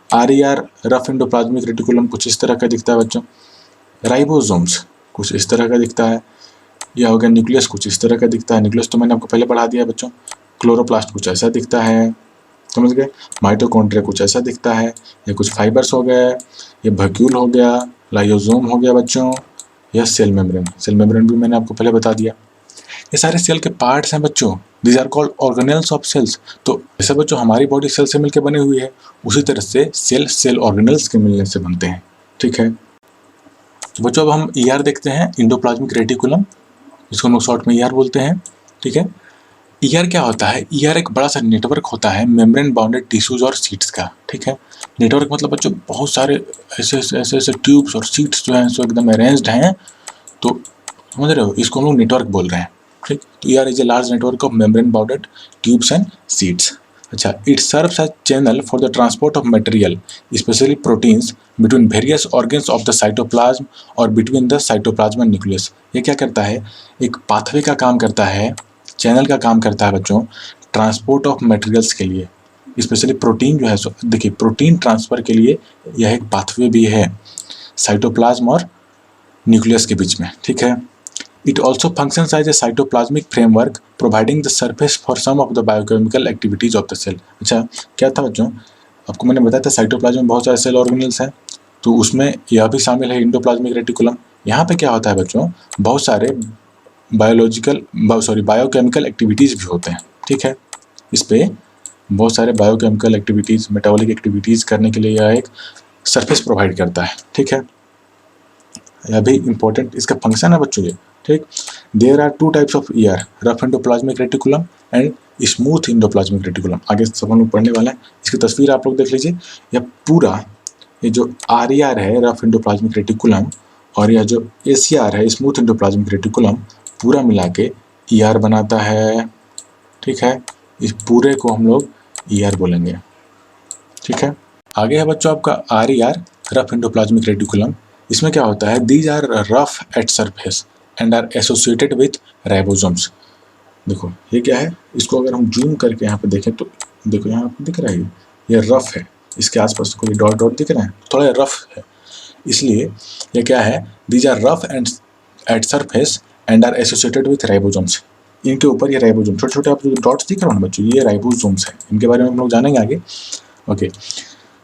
RER rough endoplasmic reticulum कुछ इस तरह का दिखता है बच्चों। राइबोसोम्स कुछ इस तरह का दिखता है। यह हो गया न्यूक्लियस, कुछ इस तरह का दिखता है। न्यूक्लियस तो मैंने आपको पहले पढ़ा दिया है बच्चों। क्लोरोप्लास्ट कुछ ऐसा दिखता है, समझ गए। माइटोकॉन्ड्रिया कुछ ऐसा दिखता है। ये कुछ फाइबर्स हो गए, ये वैक्यूल हो गया, लाइसोसोम हो गया बच्चों। यह सेल मेम्ब्रेन भी मैंने आपको पहले बता दिया। ये सारे सेल के पार्ट्स हैं बच्चों, these are called organelles of cells. तो ऐसा बच्चों हमारी बॉडी सेल से मिलकर बनी हुई है, उसी तरह से सेल ऑर्गेनेल्स के मिलने से बनते हैं। ठीक है बच्चों, अब हम ER देखते हैं, इंडोप्लाज्मिक रेटिकुलम, इसको हम लोग शॉर्ट में ER बोलते हैं। ठीक है, ER क्या होता है, ER एक बड़ा सा नेटवर्क होता है मेम्ब्रेन बाउंडेड टिश्यूज और सीट्स का। ठीक है, नेटवर्क मतलब बच्चों बहुत सारे ऐसे ट्यूब्स और सीट्स जो हैं सो एकदम अरेंज्ड हैं। तो समझ रहे हो, इसको हम लोग नेटवर्क बोल रहे हैं। ठीक, तो ER is a large network of membrane bounded tubes and sheets. अच्छा, it serves as channel for the transport of material specially proteins between various organs of the cytoplasm और between the cytoplasm and nucleus. ये क्या करता है, एक पाथवे का काम करता है, चैनल का काम करता है बच्चों, ट्रांसपोर्ट ऑफ मटेरियल्स के लिए, स्पेशली प्रोटीन जो है। देखिए, प्रोटीन ट्रांसफर के लिए यह एक पाथवे भी है साइटोप्लाज्म और न्यूक्लियस के बीच में। ठीक है, it also functions as a cytoplasmic framework providing the surface for some of the biochemical activities of the cell. अच्छा, क्या था बच्चों, आपको मैंने बताया था साइटोप्लाज्म में बहुत सारे सेल ऑर्गेनेल्स हैं, तो उसमें यह भी शामिल है इंडोप्लाज्मिक रेटिकुलम। यहाँ पे क्या होता है बच्चों, बहुत सारे बायोकेमिकल एक्टिविटीज़ भी होते हैं। ठीक है, इस पे बहुत सारे बायोकेमिकल एक्टिविटीज़, मेटाबॉलिक एक्टिविटीज़ करने के लिए यह एक सरफेस प्रोवाइड करता है। ठीक है, यह भी इंपॉर्टेंट इसका फंक्शन है बच्चों ये। ठीक, there are two types of ER, rough endoplasmic reticulum and smooth endoplasmic reticulum. आगे सब हम लोग पढ़ने वाले हैं, इसकी तस्वीर आप लोग देख लीजिए। यह पूरा ये जो आर है रफ एंडोप्लाज्मिक रेटिकुलम, और यह जो एसीआर है स्मूथ एंडोप्लाज्मिक रेटिकुलम, पूरा मिला के ईआर बनाता है। ठीक है, इस पूरे को हम लोग ईआर बोलेंगे। ठीक है, आगे है बच्चों आपका आर रफ एंडोप्लाज्मिक रेटिकुलम। इसमें क्या होता है, these are rough at surface and are associated with ribosomes. देखो ये क्या है, इसको अगर हम जूम करके यहाँ पे देखें तो देखो यहाँ पे दिख रहा है ये रफ है, इसके आसपास कोई डॉट डॉट दिख रहे हैं, थोड़ा रफ है, इसलिए ये क्या है, these are rough and at surface and are associated with ribosomes. इनके ऊपर ये राइबोसोम छोटे छोटे आप जो डॉट्स दिख रहे हो ना बच्चों, ये राइबोसोम्स हैं, इनके बारे में हम लोग जानेंगे आगे। ओके,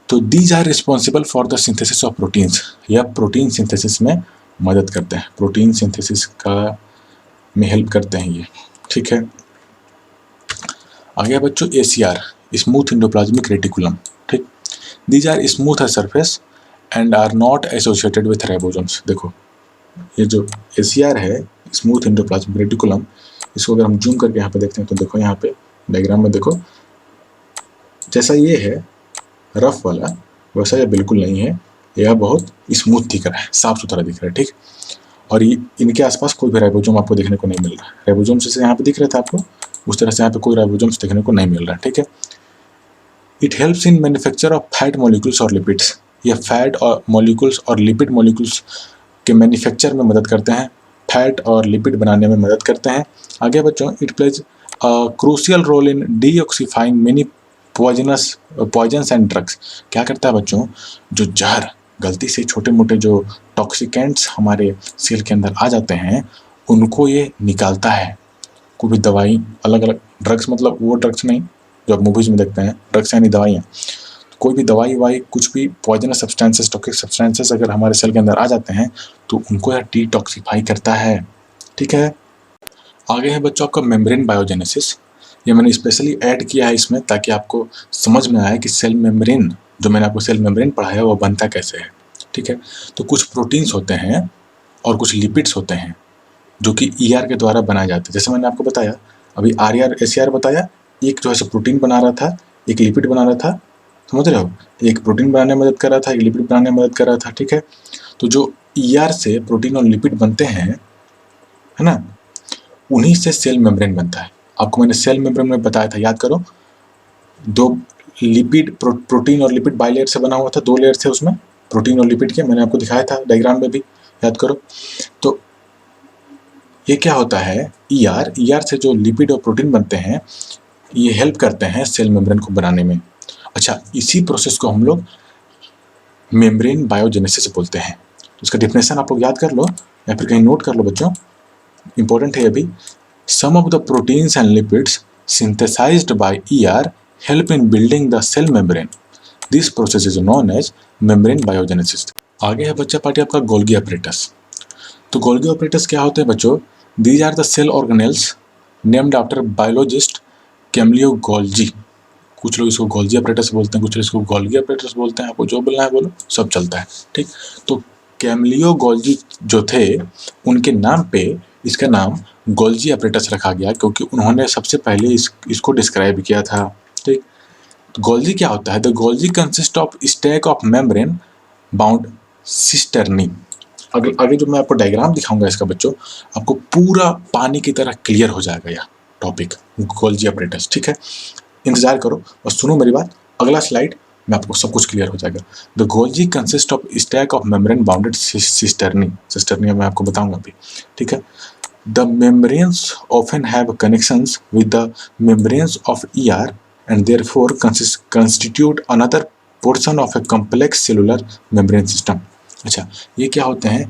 तो these are responsible for the synthesis of proteins. यह प्रोटीन सिंथेसिस में मदद करते हैं, प्रोटीन सिंथेसिस का में हेल्प करते हैं ये। ठीक है, आगे बच्चों एसीआर स्मूथ एंडोप्लाज्मिक रेटिकुलम। ठीक, these are smooth at surface and are not associated with ribosomes. देखो ये जो एसीआर है स्मूथ एंडोप्लाज्मिक रेटिकुलम, इसको अगर हम जूम करके यहाँ पे देखते हैं तो देखो यहाँ पे डायग्राम में देखो, जैसा ये है रफ वाला वैसा ये बिल्कुल नहीं है, यह बहुत स्मूथ दिख रहा है, साफ सुथरा दिख रहा है। ठीक, और ये इनके आसपास कोई भी राइबोसोम आपको देखने को नहीं मिल रहा है। राइबोसोम जैसे यहाँ पे दिख रहा था आपको, उस तरह से यहाँ पे कोई राइबोसोम्स देखने को नहीं मिल रहा है। ठीक है, it helps in manufacture of fat molecules और लिपिड्स। ये फैट और मॉलिक्यूल्स और लिपिड मॉलिक्यूल्स के मैन्युफैक्चर में मदद करते हैं, फैट और लिपिड बनाने में मदद करते हैं। आगे बच्चों it plays crucial role in detoxifying many poisons and drugs. क्या करता है बच्चों, जो जहर गलती से छोटे मोटे जो टॉक्सिकेंट्स हमारे सेल के अंदर आ जाते हैं उनको ये निकालता है। कोई भी दवाई, अलग अलग ड्रग्स, मतलब वो ड्रग्स नहीं जो आप मूवीज में देखते हैं, ड्रग्स यानी दवाइयाँ, कोई भी दवाई वाई कुछ भी पॉइजनस सब्सटेंसेस, टॉक्सिक सब्सटेंसेस अगर हमारे सेल के अंदर आ जाते हैं तो उनको यह डिटॉक्सिफाई करता है। ठीक है, आगे है बच्चों आपका मेम्ब्रेन बायोजेनेसिस। ये मैंने स्पेशली ऐड किया है इसमें ताकि आपको समझ में आए कि सेल मेम्ब्रेन, जो मैंने आपको सेल मेम्ब्रेन पढ़ाया वो बनता कैसे है। ठीक है, तो कुछ प्रोटीन्स होते हैं और कुछ लिपिड्स होते हैं जो कि ईआर के द्वारा बनाए जाते हैं। जैसे मैंने आपको बताया अभी आर एसीआर बताया, एक जो है प्रोटीन बना रहा था, एक लिपिड बना रहा था, समझ रहे हो, एक प्रोटीन बनाने में मदद कर रहा था, एक लिपिड बनाने में मदद कर रहा था। ठीक है, तो जो ईआर से प्रोटीन और लिपिड बनते हैं, है ना, उन्हीं से सेल मेम्ब्रेन बनता है। आपको मैंने सेल मेम्ब्रेन में बताया था, याद करो, दो लिपिड प्रोटीन और लिपिड बाइलेयर से बना हुआ था, दो लेयर थे उसमें प्रोटीन और लिपिड के, मैंने आपको दिखाया था डायग्राम में भी, याद करो। तो ये क्या होता है, ईआर से जो लिपिड और प्रोटीन बनते हैं ये हेल्प करते हैं सेल मेम्ब्रेन को बनाने में। अच्छा, इसी प्रोसेस को हम लोग मेम्ब्रेन बायोजेनेसिस बोलते हैं। तो इसका डेफिनेशन आप लोग याद कर लो या फिर कहीं नोट कर लो बच्चों, इंपॉर्टेंट है अभी। Some of the proteins and lipids synthesized by ER help in building the cell membrane. This process is known as membrane biogenesis. आगे है बच्चा पार्टी आपका गोल्गी अपरेटस। तो गोल्गी अपरेटस क्या होते हैं बच्चों, these are the cell organelles named after biologist Camillo Golgi. कुछ लोग इसको गोल्जी अपरेटस बोलते हैं, कुछ लोग इसको गोल्गी अपरेटस बोलते हैं, आपको जो बोलना है बोलो, सब चलता है। ठीक, तो कैमलियो गोल्जी जो थे उनके नाम पे इसका नाम गोल्जी अपरेटस रखा गया क्योंकि उन्होंने सबसे पहले इसको डिस्क्राइब किया था। ठीक, तो गोल्जी क्या होता है, the Golgi consist of stack of membrane bound cisternae. आगे जो मैं आपको डायग्राम दिखाऊंगा इसका बच्चों, आपको पूरा पानी की तरह क्लियर हो जाएगा यह टॉपिक गोल्जी apparatus। ठीक है, इंतजार करो और सुनो मेरी बात, अगला स्लाइड में आपको सब कुछ क्लियर हो जाएगा। The Golgi consist of stack of membrane bounded cisternae मैं आपको बताऊंगा अभी। ठीक है, the membranes often have connections with the membranes of ER and therefore constitute another portion of a complex cellular membrane system। अच्छा, ये क्या होते हैं,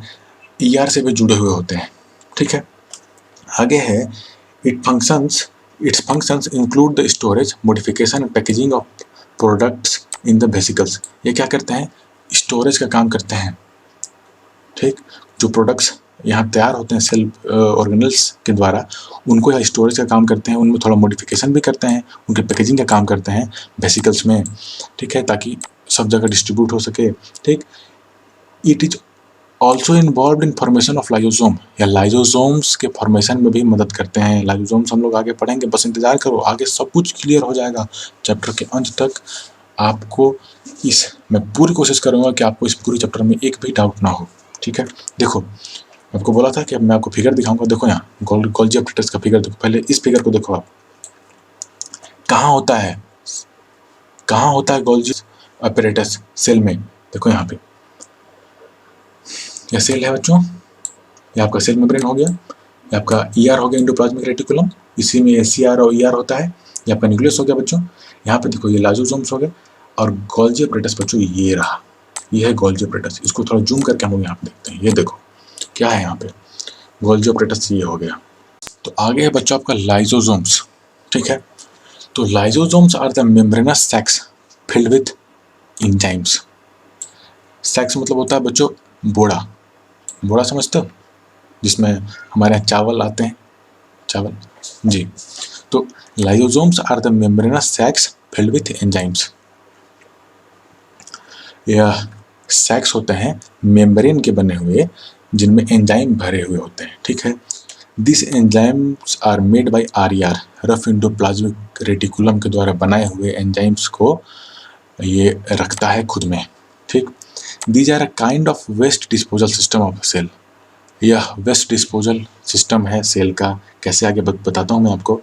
ER से भी जुड़े हुए होते हैं। ठीक है, आगे है its functions include the storage, modification and packaging of products in the vesicles। ये क्या करते हैं, स्टोरेज का काम करते हैं। ठीक, जो प्रोडक्ट्स यहाँ तैयार होते हैं सेल ऑर्गेनल्स के द्वारा, उनको यह स्टोरेज का काम करते हैं, उनमें थोड़ा मॉडिफिकेशन भी करते हैं, उनके पैकेजिंग का काम करते हैं वेसिकल्स में। ठीक है, ताकि सब जगह डिस्ट्रीब्यूट हो सके। ठीक, it is also involve in formation of lysosome, या लाइजोसोम्स के फॉर्मेशन में भी मदद करते हैं। लाइजोसोम्स हम लोग आगे पढ़ेंगे, बस इंतजार करो, आगे सब कुछ क्लियर हो जाएगा चैप्टर के अंत तक। आपको मैं पूरी कोशिश करूंगा कि आपको इस पूरी चैप्टर में एक भी डाउट ना हो। ठीक है, देखो आपको बोला था कि मैं आपको फिगर दिखाऊंगा। देखो यहाँ गोल्जी apparatus का फिगर देखो, पहले इस फिगर को देखो आप, कहाँ होता है गोल्जी apparatus सेल में। देखो यहाँ पे यह सेल है बच्चों, ये आपका सेल मेम्ब्रेन हो गया, ये आपका ER हो गया एंडोप्लाज्मिक रेटिकुलम, इसी में SCR और ER होता है, ये आपका न्यूक्लियस हो गया बच्चों। यहाँ पे देखो ये लाइसोसोम्स हो गए, और गोल्जी apparatus बच्चों ये रहा, ये है गोल्जी apparatus। इसको थोड़ा जूम करके हम लोग यहाँ पे देखते हैं, ये देखो क्या है यहाँ पे, गोल्जी apparatus ये हो गया। तो आगे है बच्चों आपका लाइसोसोम्स। ठीक है, तो lysosomes are the membranous sacs filled with enzymes. Sacs मतलब होता है बच्चों बोड़ा समझते हो, जिसमें हमारे यहाँ चावल आते हैं, चावल जी। तो lysosomes are the membranous sacs filled with enzymes. यह सैक्स होते हैं मेम्ब्रेन के बने हुए, जिनमें एंजाइम भरे हुए होते हैं। ठीक है, this enzymes are made by RER, rough endoplasmic reticulum के द्वारा बनाए हुए एंजाइम्स को ये रखता है खुद में। ठीक, these are a kind of waste disposal system of cell. यह वेस्ट डिस्पोजल सिस्टम है सेल का। कैसे, आगे बताता हूँ मैं आपको।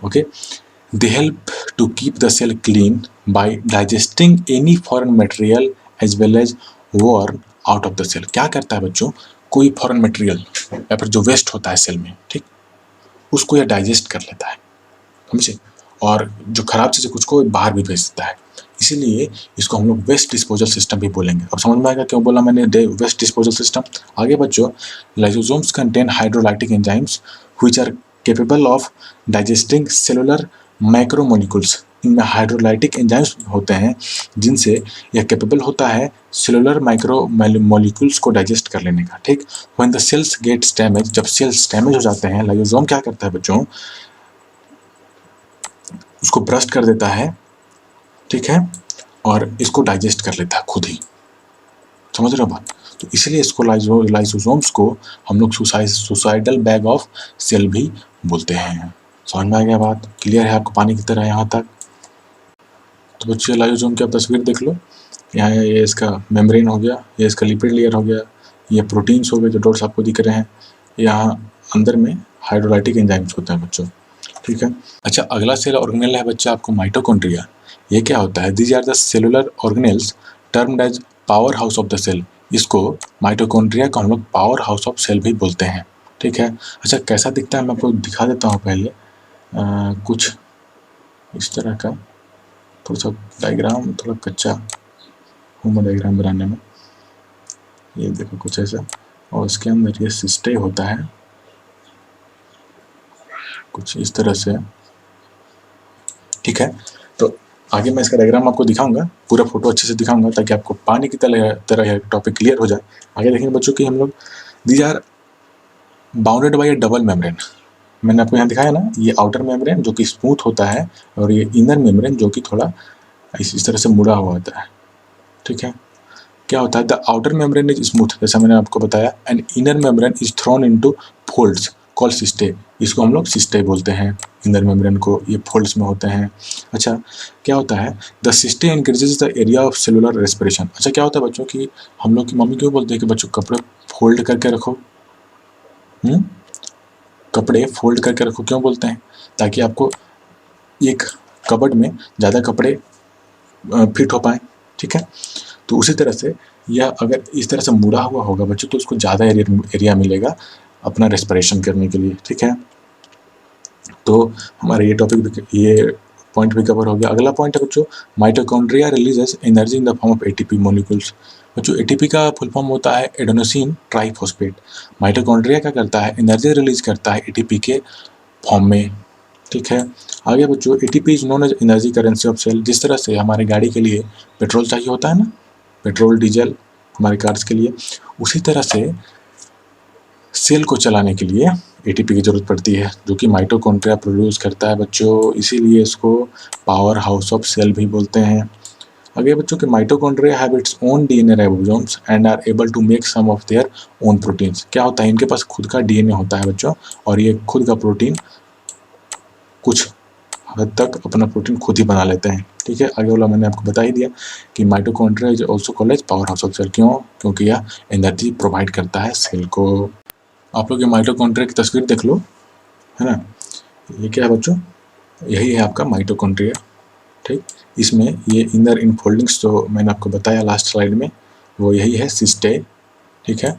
Okay, they help to keep the cell clean by digesting any foreign material as well as worm out of the cell. क्या करता है बच्चों, कोई फॉरेन मटेरियल या फिर जो वेस्ट होता है सेल में, ठीक, उसको यह डाइजेस्ट कर लेता है, समझे, और जो खराब चीज़ है कुछ को बाहर भी भेज देता है। इसीलिए इसको हम लोग वेस्ट डिस्पोजल सिस्टम भी बोलेंगे। अब समझ में आएगा क्यों बोला मैंने वेस्ट डिस्पोजल सिस्टम। आगे बच्चों, lysosomes contain hydrolytic enzymes which are capable of digesting cellular micromolecules. इनमें हाइड्रोलाइटिक एंजाइम्स होते हैं जिनसे यह कैपेबल होता है सेलुलर माइक्रो मॉलिक्यूल्स को डाइजेस्ट कर लेने का। ठीक, when the cells gets damage, जब सेल्स डैमेज हो जाते हैं, लाइसोसोम क्या करता है बच्चों, उसको ब्रस्ट कर देता है। ठीक है, और इसको डाइजेस्ट कर लेता है खुद ही, समझ रहे हो बात। तो इसलिए इसको लाइसोसोम्स को हम लोग सुसाइडल बैग ऑफ सेल भी बोलते हैं। समझ में आ गया बात, क्लियर है आपको पानी की तरह यहाँ तक। तो बच्चे लाइसोसोम की आप तस्वीर देख लो, यहाँ ये इसका मेम्ब्रेन हो गया, ये इसका लिपिड लेयर हो गया, ये प्रोटीन्स हो गए जो डॉट्स आपको दिख रहे हैं, यहाँ अंदर में हाइड्रोलाइटिक एंजाइम्स होते हैं बच्चों। ठीक है, अच्छा अगला सेल ऑर्गेनेल है बच्चा आपको माइटोकॉन्ड्रिया। ये क्या होता है, these are the cellular organelles termed as power house of the cell. इसको माइटोकॉन्ड्रिया को हम लोग पावर हाउस ऑफ सेल भी बोलते हैं। ठीक है, अच्छा कैसा दिखता है मैं आपको दिखा देता हूँ पहले, कुछ इस तरह का, थोड़ा सा डायग्राम थोड़ा कच्चा हूँ मैं डायग्राम बनाने में। ये देखो कुछ ऐसा, और इसके अंदर ये सिस्टे होता है कुछ इस तरह से। ठीक है, तो आगे मैं इसका डायग्राम आपको दिखाऊंगा, पूरा फोटो अच्छे से दिखाऊंगा ताकि आपको पानी की तरह टॉपिक क्लियर हो जाए। आगे देखेंगे बच्चों कि हम लोग these are bounded by a double membrane. मैंने आपको यहाँ दिखाया ना, ये आउटर मेम्ब्रेन जो कि स्मूथ होता है, और ये इनर मेम्ब्रेन जो कि थोड़ा इस तरह से मुड़ा हुआ होता है। ठीक है, क्या होता है, the outer membrane is smooth, जैसा मैंने आपको बताया, and inner membrane is thrown into folds called cristae. इसको हम लोग सिस्टे बोलते हैं, इनर मेम्ब्रेन को, ये फोल्ड्स में होते हैं। अच्छा क्या होता है, the cristae increases the area of cellular respiration. अच्छा क्या होता है बच्चों कि हम लोग की मम्मी क्यों बोलते हैं कि बच्चों कपड़े फोल्ड करके रखो। कपड़े फोल्ड करके रखो क्यों बोलते हैं? ताकि आपको एक कबर्ड में ज़्यादा कपड़े फिट हो पाए, ठीक है। तो उसी तरह से यह अगर इस तरह से मुड़ा हुआ होगा बच्चों तो उसको ज़्यादा एरिया मिलेगा अपना रेस्पिरेशन करने के लिए, ठीक है। तो हमारा ये टॉपिक भी, ये पॉइंट भी कवर हो गया। अगला पॉइंट है बच्चों, mitochondria releases energy in the form of ATP molecules. बच्चों एटीपी का फुल फॉर्म होता है एडेनोसिन ट्राइफॉस्फेट। माइटोकॉन्ड्रिया क्या करता है? एनर्जी रिलीज करता है एटीपी के फॉर्म में, ठीक है। आगे बच्चों, ATP is known as energy currency of cell. जिस तरह से हमारे गाड़ी के लिए पेट्रोल चाहिए होता है ना, पेट्रोल डीजल हमारे कार्स के लिए, उसी तरह से सेल को चलाने के लिए एटीपी की जरूरत पड़ती है, जो कि माइटोकॉन्ड्रिया प्रोड्यूस करता है बच्चों। इसीलिए इसको पावर हाउस ऑफ सेल भी बोलते हैं। आगे बच्चों के mitochondria have its own DNA ribosomes and are able to make some of their own proteins. क्या होता है? इनके पास खुद का डीएनए होता है बच्चों, और ये खुद का प्रोटीन कुछ हद तक अपना प्रोटीन खुद ही बना लेते हैं, ठीक है। आगे वाला मैंने आपको बता ही दिया कि mitochondria is also called as power house of cell. क्यों? क्योंकि यह एनर्जी प्रोवाइड करता है सेल को। आप लोग ये माइटोकॉन्ड्रिया की तस्वीर देख लो, है ना। ये क्या है बच्चों? यही है आपका माइटोकॉन्ड्रिया, ठीक। इसमें ये इनर इनफोल्डिंग्स जो मैंने आपको बताया लास्ट स्लाइड में, वो यही है सिस्टे, ठीक है।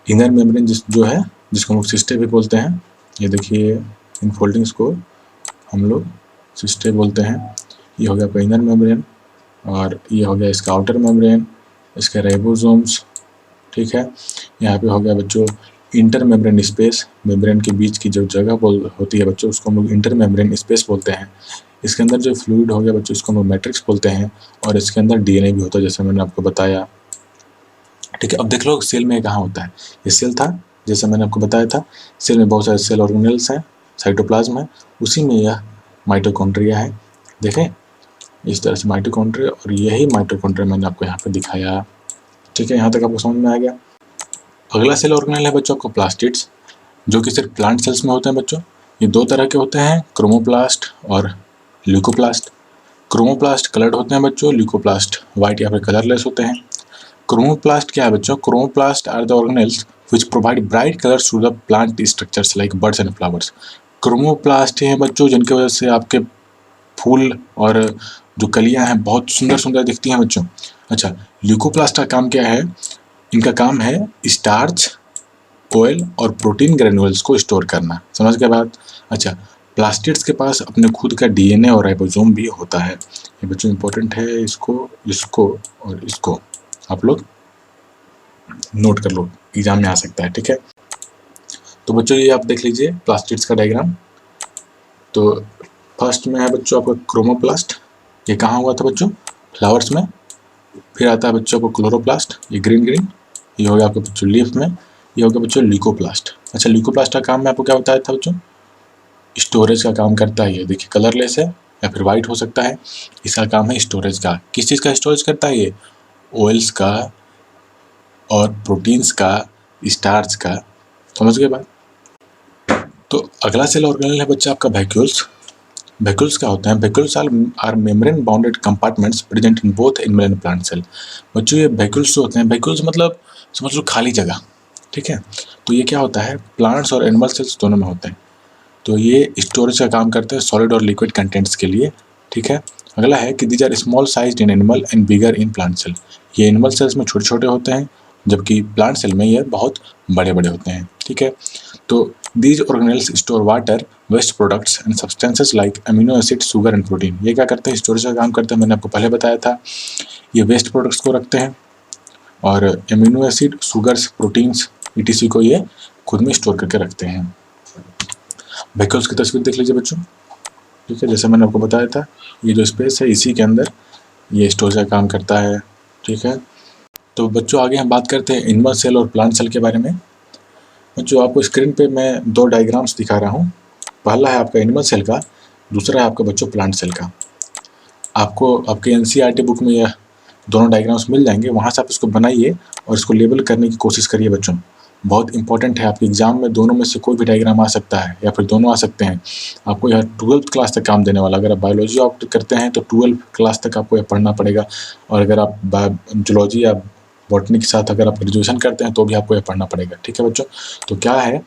इनर मेम्ब्रेन जो है, जिसको हम लोग सिस्टे भी बोलते हैं, ये देखिए इनफोल्डिंग्स को हम लोग सिस्टे बोलते हैं। ये हो गया आपका इनर मेम्ब्रेन, और ये हो गया इसका आउटर मेम्ब्रेन, इसके राइबोसोम्स, ठीक है। यहाँ पे हो गया बच्चों इंटर मेम्ब्रेन स्पेस, मेम्ब्रेन के बीच की जो जगह होती है बच्चों, उसको हम लोग इंटर मेम्ब्रेन स्पेस बोलते हैं। इसके अंदर जो फ्लूइड हो गया बच्चों, इसको हम लोग मैट्रिक्स बोलते हैं, और इसके अंदर डीएनए भी होता है, जैसे मैंने आपको बताया, ठीक है। अब देख लो सेल में कहाँ होता है। ये सेल था, जैसे मैंने आपको बताया था, सेल में बहुत सारे सेल ऑर्गेनेल्स हैं, साइटोप्लाज्म है, उसी में यह माइटोकॉन्ड्रिया है। देखें इस तरह से माइटोकॉन्ड्रिया, और यही माइटोकॉन्ड्रिया मैंने आपको यहाँ पे दिखाया, ठीक है। यहाँ तक आपको समझ में आ गया। अगला सेल ऑर्गेनेल है बच्चों आपको प्लास्टिड्स, जो कि सिर्फ प्लांट सेल्स में होते हैं बच्चों। ये दो तरह के होते हैं, क्रोमोप्लास्ट और ल्यूकोप्लास्ट। क्रोमोप्लास्ट कलर्ड होते हैं बच्चों, ल्यूकोप्लास्ट वाइट या फिर कलरलेस होते हैं। क्रोमोप्लास्ट क्या है बच्चों? Chromoplast are the organelles which provide bright colours to the plant structures like birds and flowers. Chromoplast हैं बच्चों जिनकी वजह से आपके फूल और जो कलियां हैं बहुत सुंदर सुंदर दिखती हैं बच्चों। अच्छा, ल्यूकोप्लास्ट का काम क्या है? इनका काम है स्टार्च, ऑयल और प्रोटीन ग्रेन्यूल्स को स्टोर करना। समझ गए बात? अच्छा, प्लास्टिड्स के पास अपने खुद का डीएनए और राइबोसोम भी होता है। ये बच्चों इंपॉर्टेंट है, इसको और इसको आप लोग नोट कर लो, एग्जाम में आ सकता है, ठीक है। तो बच्चों ये आप देख लीजिए प्लास्टिड्स का डायग्राम। तो फर्स्ट में है बच्चों आपका क्रोमोप्लास्ट, ये कहाँ हुआ था बच्चों? फ्लावर्स में। फिर आता है बच्चों को क्लोरोप्लास्ट, ये ग्रीन ग्रीन, ये हो गया आपका बच्चों लीफ में। ये हो गया बच्चों ल्यूकोप्लास्ट। अच्छा, ल्यूकोप्लास्ट का काम मैं आपको क्या बताया था बच्चों? स्टोरेज का काम करता है। ये देखिए कलरलेस है या फिर वाइट हो सकता है, इसका काम है स्टोरेज का। किस चीज़ का स्टोरेज करता है ये? ऑयल्स का और प्रोटीन्स का, स्टार्च का। समझ गए बात? तो अगला सेल ऑर्गेनेल है बच्चा आपका वैक्यूल्स। वैक्यूल्स क्या होते हैं? Vacuoles are membrane bounded compartments present in both animal and plant cell. बच्चों ये वैक्यूल्स जो होते हैं, वैक्यूल्स मतलब समझ लो खाली जगह, ठीक है। तो ये क्या होता है? प्लांट्स और एनिमल सेल्स दोनों में होते हैं। तो ये स्टोरेज का काम करते हैं सॉलिड और लिक्विड कंटेंट्स के लिए, ठीक है। अगला है कि these are small size in animal and bigger in plant cell. ये एनिमल सेल्स में छोटे छोटे होते हैं, जबकि प्लांट सेल में ये बहुत बड़े बड़े होते हैं, ठीक है। तो these organelles store water, waste products and substances like amino acid, sugar and protein. ये क्या करते हैं? स्टोरेज का काम करते हैं। मैंने आपको पहले बताया था, ये वेस्ट प्रोडक्ट्स को रखते हैं, और amino acid, sugars, proteins etc को ये खुद में स्टोर करके रखते हैं। वैक्यूल्स की तस्वीर देख लीजिए बच्चों, ठीक है। जैसे मैंने आपको बताया था, ये जो स्पेस है इसी के अंदर ये स्टोरेज का काम करता है, ठीक है। तो बच्चों आगे हम बात करते हैं एनिमल सेल और प्लांट सेल के बारे में। बच्चों आपको स्क्रीन पे मैं दो डायग्राम्स दिखा रहा हूँ। पहला है आपका एनिमल सेल का, दूसरा है आपका बच्चों प्लांट सेल का। आपको आपके एनसीईआरटी बुक में यह दोनों डायग्राम्स मिल जाएंगे, वहाँ से आप इसको बनाइए और इसको लेबल करने की कोशिश करिए बच्चों। बहुत इंपॉर्टेंट है, आपके एग्जाम में दोनों में से कोई भी डायग्राम आ सकता है या फिर दोनों आ सकते हैं। आपको यह 12th क्लास तक काम देने वाला। अगर आप बायोलॉजी ऑप्ट करते हैं तो 12th क्लास तक आपको यह पढ़ना पड़ेगा, और अगर आप जूलॉजी या बॉटनी के साथ अगर आप ग्रेजुएशन करते हैं तो भी आपको ये पढ़ना पड़ेगा। ठीक है बच्चों, तो क्या है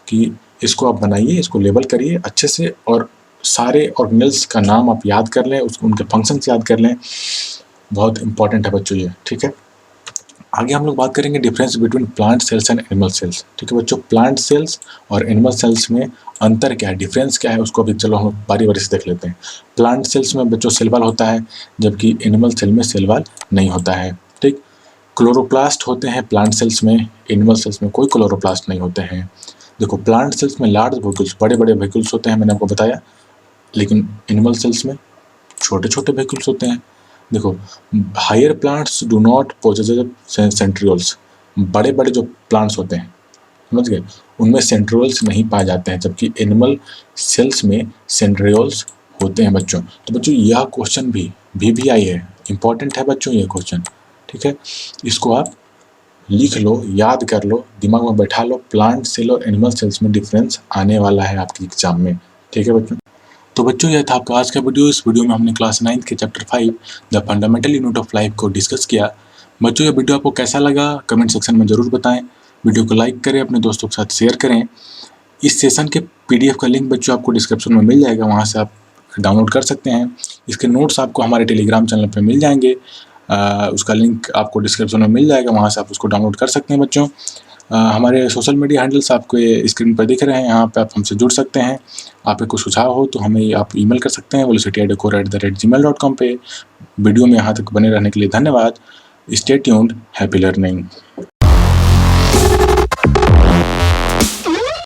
कि इसको आप बनाइए, इसको लेबल करिए अच्छे से, और सारे ऑर्गेनेल्स का नाम आप याद कर लें, उसको उनके फंक्शंस याद कर लें, बहुत इंपॉर्टेंट है बच्चों ये। ठीक है, आगे हम लोग बात करेंगे difference between plant cells and animal cells. ठीक है बच्चों, प्लांट सेल्स और एनिमल सेल्स में अंतर क्या है, डिफरेंस क्या है, उसको अभी चलो हम बारी बारी से देख लेते हैं। प्लांट सेल्स में बच्चों सेल वॉल होता है, जबकि एनिमल सेल में सेल वॉल नहीं होता है। ठीक, क्लोरोप्लास्ट होते हैं प्लांट सेल्स में, एनिमल सेल्स में कोई क्लोरोप्लास्ट नहीं होते हैं। देखो, प्लांट सेल्स में लार्ज वेहिकल्स, बड़े बड़े वेहिकल्स होते हैं, मैंने आपको बताया, लेकिन एनिमल सेल्स में छोटे छोटे वेहिकल्स होते हैं। देखो, higher plants do not possess centrioles, बड़े बड़े जो प्लांट्स होते हैं, समझ गए, उनमें सेंट्रियोल्स नहीं पाए जाते हैं, जबकि एनिमल सेल्स में सेंट्रियोल्स होते हैं बच्चों। तो बच्चों यह क्वेश्चन भी आई है, इंपॉर्टेंट है बच्चों ये क्वेश्चन। ठीक है, इसको आप लिख लो, याद कर लो, दिमाग में बैठा लो, प्लांट सेल और एनिमल सेल्स में डिफरेंस आने वाला है आपके एग्जाम में। ठीक है बच्चों, तो बच्चों यह था आपका आज का वीडियो। इस वीडियो में हमने क्लास 9 के chapter 5 the fundamental unit of life को डिस्कस किया। बच्चों यह वीडियो आपको कैसा लगा कमेंट सेक्शन में ज़रूर बताएं, वीडियो को लाइक करें, अपने दोस्तों के साथ शेयर करें। इस सेशन के PDF का लिंक बच्चों आपको डिस्क्रिप्शन में मिल जाएगा, वहाँ से आप डाउनलोड कर सकते हैं। इसके नोट्स आपको हमारे टेलीग्राम चैनल पर मिल जाएंगे, उसका लिंक आपको डिस्क्रिप्शन में मिल जाएगा, वहाँ से आप उसको डाउनलोड कर सकते हैं बच्चों। हमारे सोशल मीडिया हैंडल्स आपको ये स्क्रीन पर दिख रहे हैं, यहाँ पे आप हमसे जुड़ सकते हैं। आप कोई सुझाव हो तो हमें आप ईमेल कर सकते हैं velocitydecor@gmail.com पे। वीडियो में यहाँ तक बने रहने के लिए धन्यवाद। Stay tuned, happy learning.